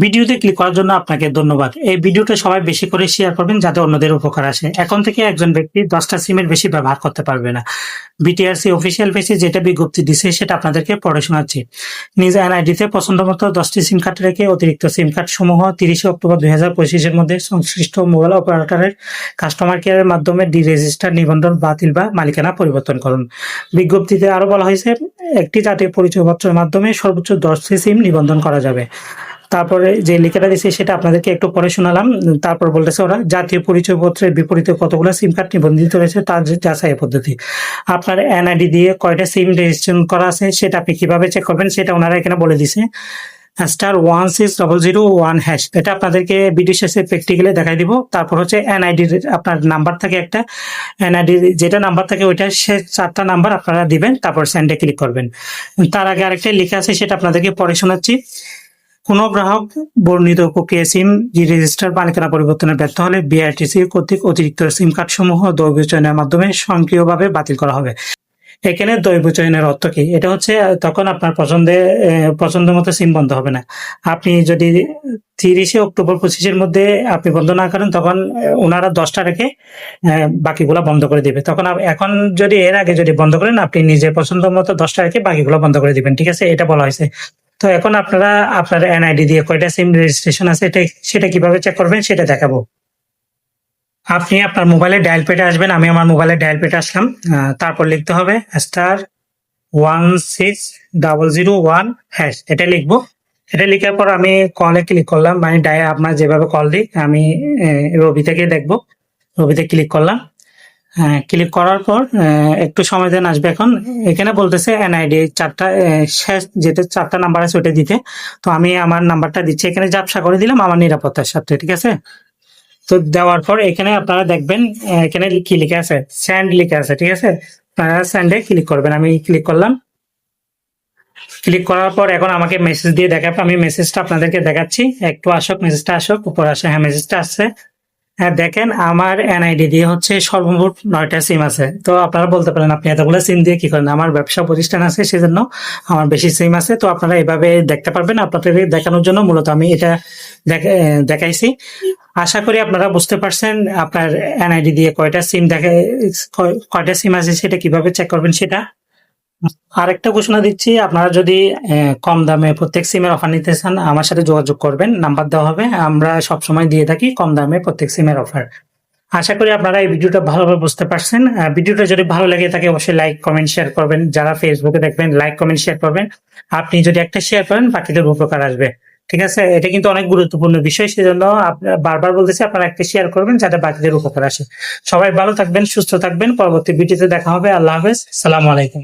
ভিডিওতে ক্লিক করার জন্য আপনাকে ধন্যবাদ। এই ভিডিওটা সবাই বেশি করে শেয়ার করবেন যাতে অন্যদের উপকার আসে। এখন থেকে একজন ব্যক্তি 10টা সিমের বেশি ব্যবহার করতে পারবে না। বিটিআরসি অফিসিয়াল পেজে যেটা বিজ্ঞপ্তি দিছে সেটা আপনাদেরকে পড়ে শোনাচ্ছি। নিজ এনআইডিতে পছন্দ মতো 10টি সিম কার্ড রেখে অতিরিক্ত সিম কার্ড সমূহ 30 অক্টোবর 2025 মধ্যে সংশ্লিষ্ট মোবাইল অপারেটরের কাস্টমার কেয়ারের মাধ্যমে ডিরেজিস্টার, নিবন্ধন বাতিল বা মালিকানা পরিবর্তন করুন। বিজ্ঞপ্তিতে আরো বলা হয়েছে একটি জাতীয় পরিচয়পত্রের মাধ্যমে সর্বোচ্চ 10টি সিম নিবন্ধন করা যাবে। তারপরে যে লেখাটা দিচ্ছে সেটা আপনাদেরকে একটু পরে শোনালাম। তারপর বলতেছে ওরা জাতীয় পরিচয়পত্রের বিপরীতে কতগুলো সিম কার্ড নিবন্ধিত রয়েছে তার যাচাই পদ্ধতি। আপনার এনআইডি দিয়ে কয়টা সিম রেজিস্ট্রেশন করা আছে সেটা আপনি কিভাবে চেক করবেন সেটা ওনারা এখানে বলে দিছে। *16001#, এটা আপনাদেরকে ভিডিও শেষে প্র্যাকটিক্যালি দেখাই দিব। তারপর হচ্ছে এনআইডি, আপনার নাম্বার থাকে একটা, এনআইডি যেটা নাম্বার থাকে ওইটা সে 4টা নাম্বার আপনারা দিবেন, তারপর সেন্ডে ক্লিক করবেন। তার আগে আরেকটা লেখা আছে সেটা আপনাদেরকে পরে শোনাচ্ছি। কোনো গ্রাহক বর্ণিত প্রক্রিয়া সিম রেজিস্টার মালিকানা পরিবর্তনে ব্যর্থ হলে বিআরটিসি কর্তৃক অতিরিক্ত সিম কার্ড সমূহ দৈব চয়নের মাধ্যমে স্বয়ংক্রিয়ভাবে বাতিল করা হবে। এখানে দৈব চয়নের অর্থ কি? এটা হচ্ছে তখন আপনার পছন্দ মতো সিম বন্ধ হবে না। আপনি যদি 30 অক্টোবর 25 মধ্যে আপনি বন্ধ না করেন তখন ওনারা 10টা রেখে বাকিগুলা বন্ধ করে দিবে। তখন এখন যদি এর আগে যদি বন্ধ করেন আপনি নিজের পছন্দ মতো 10টা রেখে বাকিগুলো বন্ধ করে দিবেন। ঠিক আছে, এটা বলা হয়েছে। তো এখন আপনারা আপনার এনআইডি দিয়ে কয়টা সিম রেজিস্ট্রেশন আছে সেটা কিভাবে চেক করবেন সেটা দেখাবো। আপনি আপনার মোবাইলে ডায়াল পেটে আসবেন। আমি আমার মোবাইলে ডায়াল পেটে আসলাম। তারপর লিখতে হবে *16001#, এটা লিখবো। এটা লিখার পর আমি কলে ক্লিক করলাম, মানে আপনার যেভাবে কল দিই আমি রবি থেকে দেখবো। রবিতে ক্লিক করলাম। ক্লিক করার পর একটু সময় দেন, আসবে। এখন এখানে বলতেছে এনআইডি 4টা শেষ যেটা 4টা নাম্বার আছে ওটা দিতে। তো আমি আমার নাম্বারটা দিচ্ছি, এখানে ঝাপসা করে দিলাম আমার নিরাপত্তার সাথে। ঠিক আছে, তো দেওয়ার পর এখানে আপনারা দেখবেন এখানে কি লিখে আছে, সেন্ড লিখে আছে। ঠিক আছে, আপনারা সেন্ডে ক্লিক করবেন। আমি ক্লিক করলাম। ক্লিক করার পর এখন আমাকে মেসেজ দিয়ে দেখাবে, আমি মেসেজটা আপনাদেরকে দেখাচ্ছি। একটু আসুক, মেসেজটা আসুক, উপর আসে। হ্যাঁ, মেসেজটা আসছে। হ্যাঁ, দেখেন আমার এনআইডি দিয়ে হচ্ছে সর্বমোট 9টা সিম আছে। তো আপনারা বলতে পারেন আপনি এতগুলো সিম দিয়ে কি করেন? আমার ব্যবসা প্রতিষ্ঠান আছে সেজন্য আমার বেশি সিম আছে। তো আপনারা এভাবে দেখতে পারবেন। আপনাদের দেখানোর জন্য মূলত আমি এটা দেখাইছি। আশা করি আপনারা বুঝতে পারছেন আপনার এনআইডি দিয়ে কয়টা সিম আছে সেটা কিভাবে চেক করবেন সেটা। আরেকটা ঘোষণা দিচ্ছি, আপনারা যদি কম দামে প্রত্যেক সিমের অফার নিতে চান আমার সাথে যোগাযোগ করবেন, নাম্বার দেওয়া হবে। আমরা সবসময় দিয়ে থাকি কম দামে প্রত্যেক সিমের অফার। আশা করি আপনারা এই ভিডিওটা ভালোভাবে বুঝতে পারছেন। ভিডিওটা যদি ভালো লাগে থাকে অবশ্যই লাইক কমেন্ট শেয়ার করবেন। যারা ফেসবুকে দেখবেন লাইক কমেন্ট শেয়ার করবেন। আপনি যদি একটা শেয়ার করেন বাকিদের উপকার আসবে। ঠিক আছে, এটা কিন্তু অনেক গুরুত্বপূর্ণ বিষয়, সেজন্য আপনারা বারবার বলতেছি আপনারা একটা শেয়ার করবেন যাতে বাকিদের উপকার আসে। সবাই ভালো থাকবেন, সুস্থ থাকবেন। পরবর্তী ভিডিওতে দেখা হবে। আল্লাহ হাফেজ, সালামু আলাইকুম।